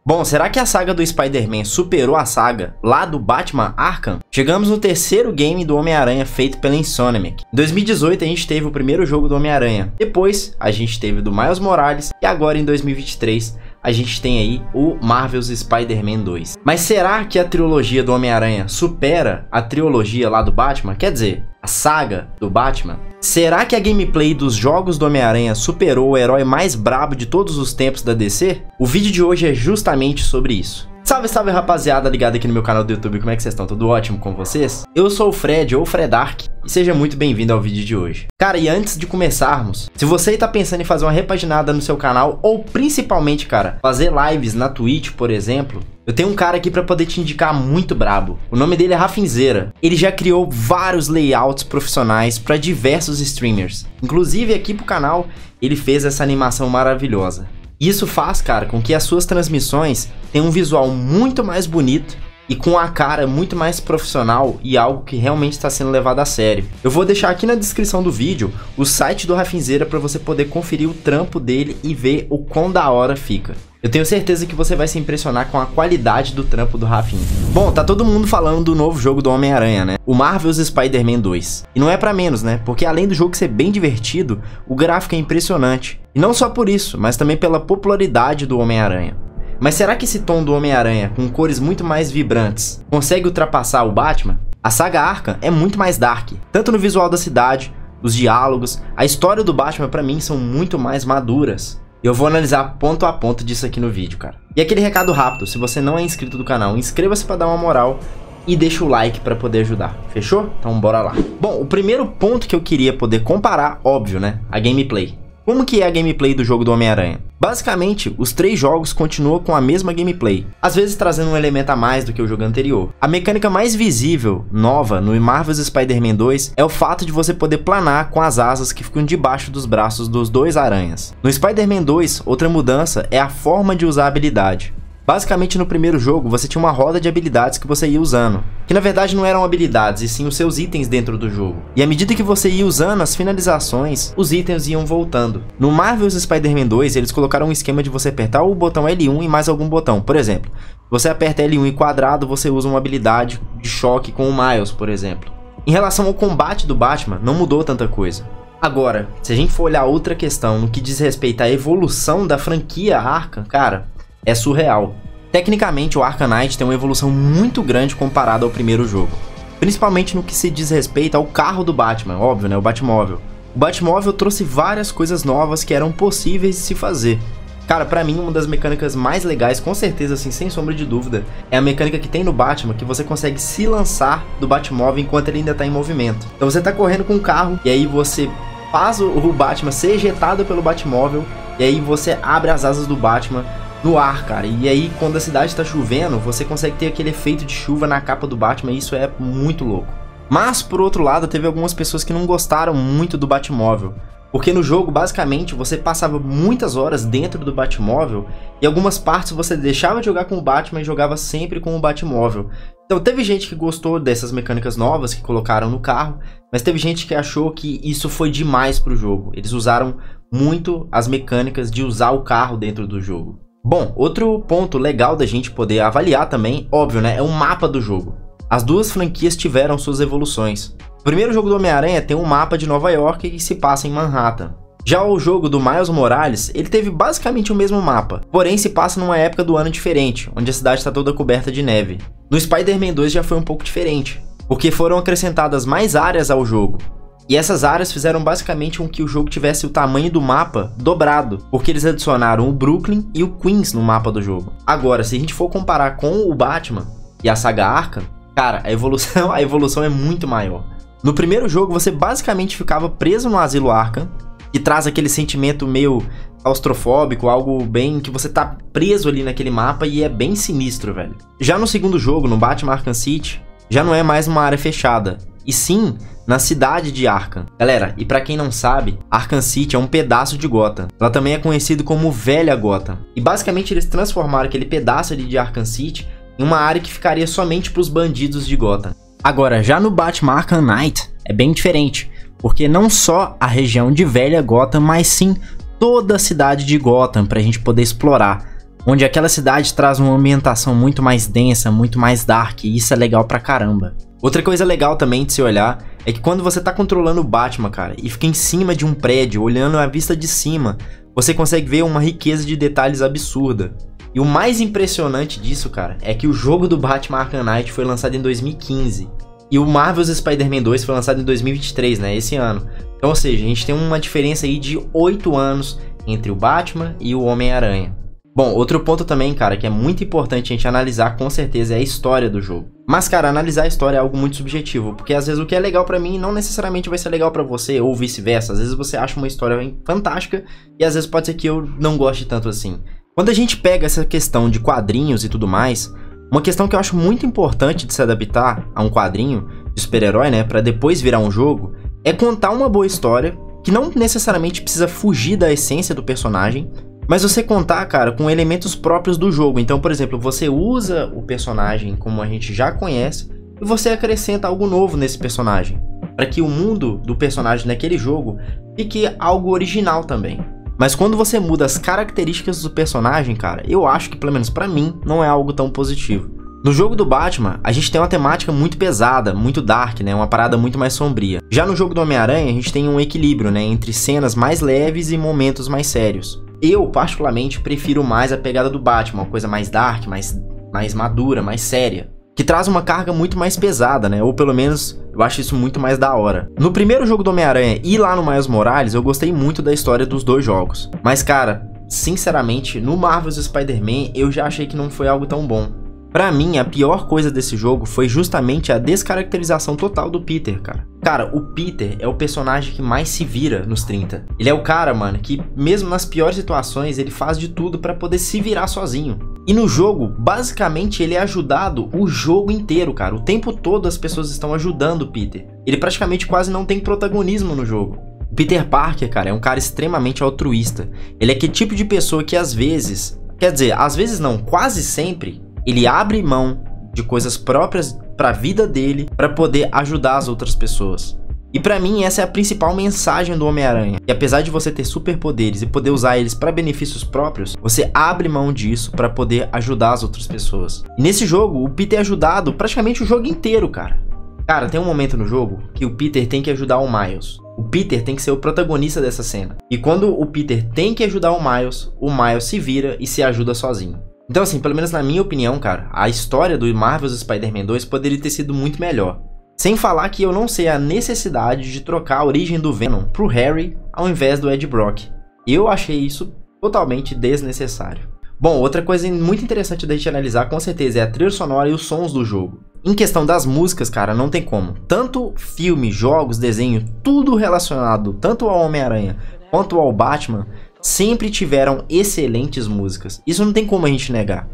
Bom, será que a saga do Spider-Man superou a saga lá do Batman Arkham? Chegamos no terceiro game do Homem-Aranha feito pela Insomniac. Em 2018 a gente teve o primeiro jogo do Homem-Aranha, depois a gente teve o do Miles Morales e agora em 2023 a gente tem aí o Marvel's Spider-Man 2. Mas será que a trilogia do Homem-Aranha supera a trilogia lá do Batman? Quer dizer, a saga do Batman? Será que a gameplay dos jogos do Homem-Aranha superou o herói mais brabo de todos os tempos da DC? O vídeo de hoje é justamente sobre isso. Salve, salve rapaziada ligada aqui no meu canal do YouTube, como é que vocês estão? Tudo ótimo com vocês? Eu sou o Fred, ou Fredark, e seja muito bem-vindo ao vídeo de hoje. Cara, e antes de começarmos, se você tá pensando em fazer uma repaginada no seu canal, ou principalmente, cara, fazer lives na Twitch, por exemplo, eu tenho um cara aqui pra poder te indicar muito brabo. O nome dele é Rafinzeira. Ele já criou vários layouts profissionais pra diversos streamers. Inclusive aqui pro canal, ele fez essa animação maravilhosa. Isso faz, cara, com que as suas transmissões tenham um visual muito mais bonito e com a cara muito mais profissional e algo que realmente está sendo levado a sério. Eu vou deixar aqui na descrição do vídeo o site do Rafinzeira para você poder conferir o trampo dele e ver o quão da hora fica. Eu tenho certeza que você vai se impressionar com a qualidade do trampo do Rafinha. Bom, tá todo mundo falando do novo jogo do Homem-Aranha, né? O Marvel's Spider-Man 2. E não é pra menos, né? Porque além do jogo ser bem divertido, o gráfico é impressionante. E não só por isso, mas também pela popularidade do Homem-Aranha. Mas será que esse tom do Homem-Aranha, com cores muito mais vibrantes, consegue ultrapassar o Batman? A saga Arkham é muito mais dark, tanto no visual da cidade, os diálogos, a história do Batman pra mim são muito mais maduras. Eu vou analisar ponto a ponto disso aqui no vídeo, cara. E aquele recado rápido, se você não é inscrito do canal, inscreva-se pra dar uma moral e deixa o like pra poder ajudar, fechou? Então bora lá. Bom, o primeiro ponto que eu queria poder comparar, óbvio, né? A gameplay. Como que é a gameplay do jogo do Homem-Aranha? Basicamente, os três jogos continuam com a mesma gameplay, às vezes trazendo um elemento a mais do que o jogo anterior. A mecânica mais visível, nova, no Marvel's Spider-Man 2 é o fato de você poder planar com as asas que ficam debaixo dos braços dos dois aranhas. No Spider-Man 2, outra mudança é a forma de usar a habilidade. Basicamente, no primeiro jogo, você tinha uma roda de habilidades que você ia usando, que na verdade não eram habilidades, e sim os seus itens dentro do jogo. E à medida que você ia usando as finalizações, os itens iam voltando. No Marvel's Spider-Man 2, eles colocaram um esquema de você apertar o botão L1 e mais algum botão. Por exemplo, você aperta L1 e quadrado, você usa uma habilidade de choque com o Miles, por exemplo. Em relação ao combate do Batman, não mudou tanta coisa. Agora, se a gente for olhar outra questão no que diz respeito à evolução da franquia Arkham, cara, é surreal. Tecnicamente, o Arkham Knight tem uma evolução muito grande comparado ao primeiro jogo. Principalmente no que se diz respeito ao carro do Batman, óbvio, né? O Batmóvel. O Batmóvel trouxe várias coisas novas que eram possíveis de se fazer. Cara, pra mim, uma das mecânicas mais legais, com certeza, assim, sem sombra de dúvida, é a mecânica que tem no Batman, que você consegue se lançar do Batmóvel enquanto ele ainda tá em movimento. Então você tá correndo com um carro, e aí você faz o Batman ser ejetado pelo Batmóvel, e aí você abre as asas do Batman no ar, cara, e aí quando a cidade tá chovendo, você consegue ter aquele efeito de chuva na capa do Batman, e isso é muito louco. Mas, por outro lado, teve algumas pessoas que não gostaram muito do Batmóvel, porque no jogo, basicamente, você passava muitas horas dentro do Batmóvel, e algumas partes você deixava de jogar com o Batman e jogava sempre com o Batmóvel. Então teve gente que gostou dessas mecânicas novas que colocaram no carro, mas teve gente que achou que isso foi demais pro jogo. Eles usaram muito as mecânicas de usar o carro dentro do jogo. Bom, outro ponto legal da gente poder avaliar também, óbvio, né, é o mapa do jogo. As duas franquias tiveram suas evoluções. O primeiro jogo do Homem-Aranha tem um mapa de Nova York que se passa em Manhattan. Já o jogo do Miles Morales, ele teve basicamente o mesmo mapa, porém se passa numa época do ano diferente, onde a cidade está toda coberta de neve. No Spider-Man 2 já foi um pouco diferente, porque foram acrescentadas mais áreas ao jogo. E essas áreas fizeram basicamente com que o jogo tivesse o tamanho do mapa dobrado, porque eles adicionaram o Brooklyn e o Queens no mapa do jogo. Agora, se a gente for comparar com o Batman e a saga Arkham, cara, a evolução é muito maior. No primeiro jogo, você basicamente ficava preso no asilo Arkham, que traz aquele sentimento meio claustrofóbico, algo bem que você tá preso ali naquele mapa e é bem sinistro, velho. Já no segundo jogo, no Batman Arkham City, já não é mais uma área fechada, e sim na cidade de Arkham. Galera, e pra quem não sabe, Arkham City é um pedaço de Gotham. Ela também é conhecida como Velha Gotham. E basicamente eles transformaram aquele pedaço ali de Arkham City em uma área que ficaria somente pros bandidos de Gotham. Agora, já no Batman Arkham Knight é bem diferente, porque não só a região de Velha Gotham, mas sim toda a cidade de Gotham pra gente poder explorar. onde aquela cidade traz uma ambientação muito mais densa, muito mais dark, e isso é legal pra caramba. Outra coisa legal também de se olhar é que quando você tá controlando o Batman, cara, e fica em cima de um prédio, olhando a vista de cima, você consegue ver uma riqueza de detalhes absurda. E o mais impressionante disso, cara, é que o jogo do Batman Arkham Knight foi lançado em 2015. E o Marvel's Spider-Man 2 foi lançado em 2023, né, esse ano. Então, ou seja, a gente tem uma diferença aí de 8 anos entre o Batman e o Homem-Aranha. Bom, outro ponto também, cara, que é muito importante a gente analisar com certeza é a história do jogo. Mas, cara, analisar a história é algo muito subjetivo, porque às vezes o que é legal pra mim não necessariamente vai ser legal pra você, ou vice-versa. Às vezes você acha uma história fantástica e às vezes pode ser que eu não goste tanto assim. Quando a gente pega essa questão de quadrinhos e tudo mais, uma questão que eu acho muito importante de se adaptar a um quadrinho de super-herói, né, pra depois virar um jogo, é contar uma boa história que não necessariamente precisa fugir da essência do personagem, mas você contar, cara, com elementos próprios do jogo. Então, por exemplo, você usa o personagem como a gente já conhece e você acrescenta algo novo nesse personagem, para que o mundo do personagem naquele jogo fique algo original também. Mas quando você muda as características do personagem, cara, eu acho que, pelo menos pra mim, não é algo tão positivo. No jogo do Batman, a gente tem uma temática muito pesada, muito dark, né? Uma parada muito mais sombria. Já no jogo do Homem-Aranha, a gente tem um equilíbrio, né? Entre cenas mais leves e momentos mais sérios. Eu, particularmente, prefiro mais a pegada do Batman, uma coisa mais dark, mais madura, mais séria, que traz uma carga muito mais pesada, né? Ou pelo menos, eu acho isso muito mais da hora. No primeiro jogo do Homem-Aranha e lá no Miles Morales, eu gostei muito da história dos dois jogos. Mas, cara, sinceramente, no Marvel's Spider-Man, eu já achei que não foi algo tão bom. Pra mim, a pior coisa desse jogo foi justamente a descaracterização total do Peter, cara. Cara, o Peter é o personagem que mais se vira nos 30. Ele é o cara, mano, que mesmo nas piores situações, ele faz de tudo pra poder se virar sozinho. E no jogo, basicamente, ele é ajudado o jogo inteiro, cara. O tempo todo as pessoas estão ajudando o Peter. Ele praticamente quase não tem protagonismo no jogo. O Peter Parker, cara, é um cara extremamente altruísta. Ele é aquele tipo de pessoa que às vezes, quer dizer, às vezes não, quase sempre, ele abre mão de coisas próprias pra vida dele pra poder ajudar as outras pessoas. E pra mim essa é a principal mensagem do Homem-Aranha. E apesar de você ter superpoderes e poder usar eles pra benefícios próprios, você abre mão disso pra poder ajudar as outras pessoas. E nesse jogo, o Peter é ajudado praticamente o jogo inteiro, cara. Cara, tem um momento no jogo que o Peter tem que ajudar o Miles. O Peter tem que ser o protagonista dessa cena. E quando o Peter tem que ajudar o Miles se vira e se ajuda sozinho. Então assim, pelo menos na minha opinião, cara, a história do Marvel's Spider-Man 2 poderia ter sido muito melhor. Sem falar que eu não sei a necessidade de trocar a origem do Venom pro Harry ao invés do Ed Brock. Eu achei isso totalmente desnecessário. Bom, outra coisa muito interessante da gente analisar com certeza é a trilha sonora e os sons do jogo. Em questão das músicas, cara, não tem como. Tanto filme, jogos, desenho, tudo relacionado tanto ao Homem-Aranha quanto ao Batman sempre tiveram excelentes músicas. Isso não tem como a gente negar.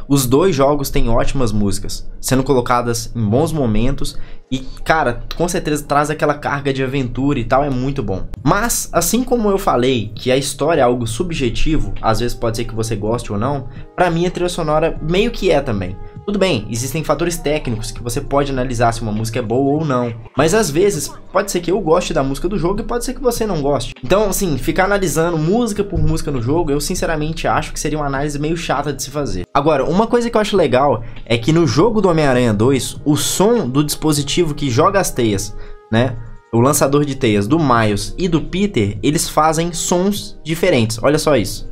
Os dois jogos têm ótimas músicas, sendo colocadas em bons momentos e, cara, com certeza traz aquela carga de aventura e tal, é muito bom. Mas, assim como eu falei que a história é algo subjetivo, às vezes pode ser que você goste ou não, pra mim a trilha sonora meio que é também. Tudo bem, existem fatores técnicos que você pode analisar se uma música é boa ou não, mas às vezes pode ser que eu goste da música do jogo e pode ser que você não goste. Então, assim, ficar analisando música por música no jogo, eu sinceramente acho que seria uma análise meio chata de se fazer. Agora, uma coisa que eu acho legal é que no jogo do Homem-Aranha 2, o som do dispositivo que joga as teias, né, o lançador de teias do Miles e do Peter, eles fazem sons diferentes, olha só isso.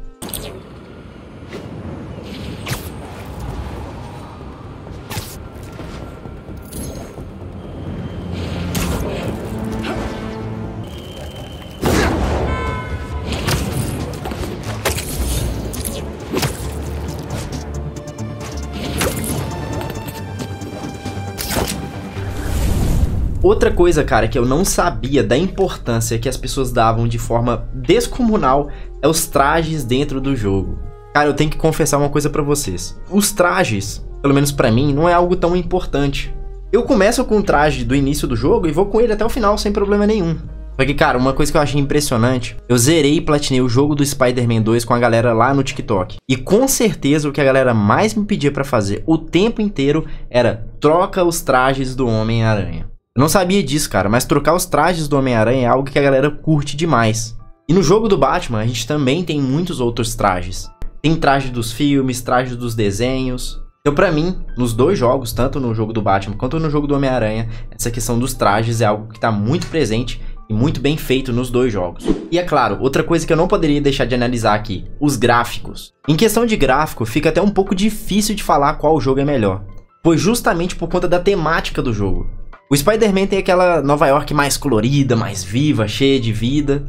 Outra coisa, cara, que eu não sabia da importância que as pessoas davam de forma descomunal é os trajes dentro do jogo. Cara, eu tenho que confessar uma coisa pra vocês. Os trajes, pelo menos pra mim, não é algo tão importante. Eu começo com o traje do início do jogo e vou com ele até o final sem problema nenhum. Porque, cara, uma coisa que eu achei impressionante, eu zerei e platinei o jogo do Spider-Man 2 com a galera lá no TikTok. E com certeza o que a galera mais me pedia pra fazer o tempo inteiro era troca os trajes do Homem-Aranha. Eu não sabia disso, cara, mas trocar os trajes do Homem-Aranha é algo que a galera curte demais. E no jogo do Batman, a gente também tem muitos outros trajes. tem traje dos filmes, traje dos desenhos. Então, pra mim, nos dois jogos, tanto no jogo do Batman quanto no jogo do Homem-Aranha, essa questão dos trajes é algo que tá muito presente e muito bem feito nos dois jogos. E é claro, outra coisa que eu não poderia deixar de analisar aqui, os gráficos. Em questão de gráfico, fica até um pouco difícil de falar qual jogo é melhor, pois justamente por conta da temática do jogo. O Spider-Man tem aquela Nova York mais colorida, mais viva, cheia de vida.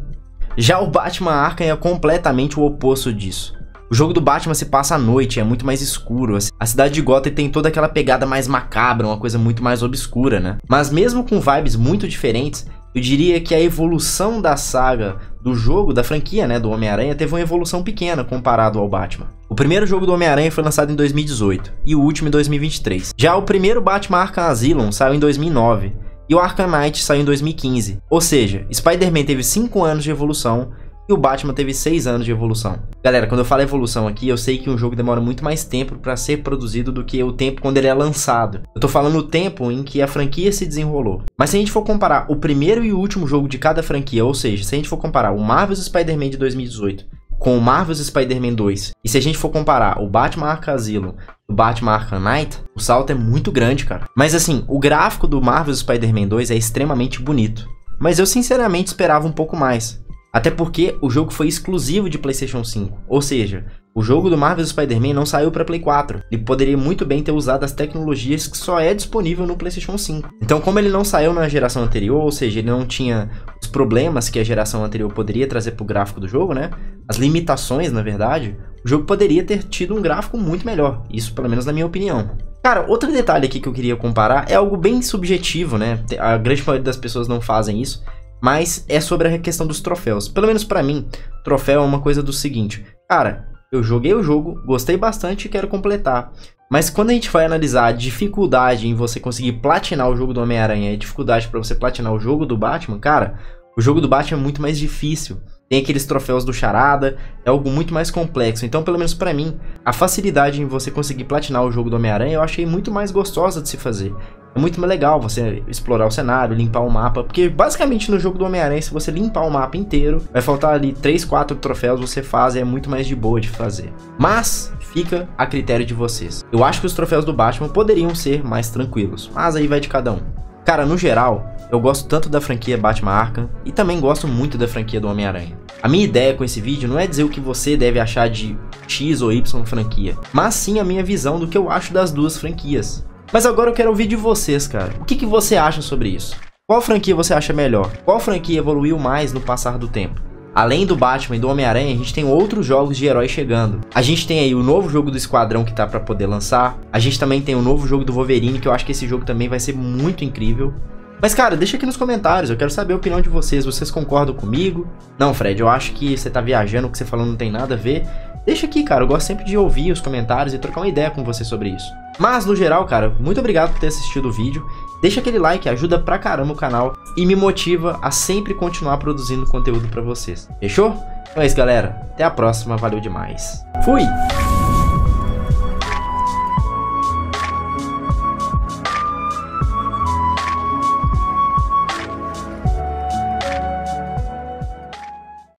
Já o Batman Arkham é completamente o oposto disso. O jogo do Batman se passa à noite, é muito mais escuro. A cidade de Gotham tem toda aquela pegada mais macabra, uma coisa muito mais obscura, né? Mas mesmo com vibes muito diferentes, eu diria que a evolução da saga do jogo, da franquia, né, do Homem-Aranha, teve uma evolução pequena comparado ao Batman. O primeiro jogo do Homem-Aranha foi lançado em 2018 e o último em 2023. Já o primeiro Batman Arkham Asylum saiu em 2009 e o Arkham Knight saiu em 2015. Ou seja, Spider-Man teve 5 anos de evolução e o Batman teve 6 anos de evolução. Galera, quando eu falo evolução aqui, eu sei que um jogo demora muito mais tempo para ser produzido do que o tempo quando ele é lançado. Eu tô falando o tempo em que a franquia se desenrolou. Mas se a gente for comparar o primeiro e o último jogo de cada franquia, ou seja, se a gente for comparar o Marvel's Spider-Man de 2018 com o Marvel's Spider-Man 2, e se a gente for comparar o Batman Arkham Asylum e o Batman Arkham Knight, o salto é muito grande, cara. Mas assim, o gráfico do Marvel's Spider-Man 2 é extremamente bonito. Mas eu sinceramente esperava um pouco mais. Até porque o jogo foi exclusivo de PlayStation 5, ou seja, o jogo do Marvel's Spider-Man não saiu para Play 4. Ele poderia muito bem ter usado as tecnologias que só é disponível no PlayStation 5. Então, como ele não saiu na geração anterior, ou seja, ele não tinha os problemas que a geração anterior poderia trazer para o gráfico do jogo, né? As limitações, na verdade, o jogo poderia ter tido um gráfico muito melhor. Isso, pelo menos na minha opinião. Cara, outro detalhe aqui que eu queria comparar é algo bem subjetivo, né? A grande maioria das pessoas não fazem isso. Mas é sobre a questão dos troféus. Pelo menos pra mim, troféu é uma coisa do seguinte. Cara, eu joguei o jogo, gostei bastante e quero completar. Mas quando a gente vai analisar a dificuldade em você conseguir platinar o jogo do Homem-Aranha e a dificuldade pra você platinar o jogo do Batman, cara, o jogo do Batman é muito mais difícil. Tem aqueles troféus do Charada, é algo muito mais complexo. Então, pelo menos pra mim, a facilidade em você conseguir platinar o jogo do Homem-Aranha eu achei muito mais gostosa de se fazer. É muito mais legal você explorar o cenário, limpar o mapa, porque basicamente no jogo do Homem-Aranha, se você limpar o mapa inteiro, vai faltar ali 3, 4 troféus, você faz e é muito mais de boa de fazer. Mas fica a critério de vocês. Eu acho que os troféus do Batman poderiam ser mais tranquilos, mas aí vai de cada um. Cara, no geral, eu gosto tanto da franquia Batman Arkham e também gosto muito da franquia do Homem-Aranha. A minha ideia com esse vídeo não é dizer o que você deve achar de X ou Y franquia, mas sim a minha visão do que eu acho das duas franquias. Mas agora eu quero ouvir de vocês, cara. O que você acha sobre isso? Qual franquia você acha melhor? Qual franquia evoluiu mais no passar do tempo? Além do Batman e do Homem-Aranha, a gente tem outros jogos de herói chegando. A gente tem aí o novo jogo do Esquadrão que tá pra poder lançar. A gente também tem o novo jogo do Wolverine, que eu acho que esse jogo também vai ser muito incrível. Mas, cara, deixa aqui nos comentários, eu quero saber a opinião de vocês. Vocês concordam comigo? Não, Fred, eu acho que você tá viajando, o que você falou não tem nada a ver. Deixa aqui, cara, eu gosto sempre de ouvir os comentários e trocar uma ideia com você sobre isso. Mas, no geral, cara, muito obrigado por ter assistido o vídeo. Deixa aquele like, ajuda pra caramba o canal e me motiva a sempre continuar produzindo conteúdo pra vocês. Fechou? Então é isso, galera. Até a próxima, valeu demais. Fui!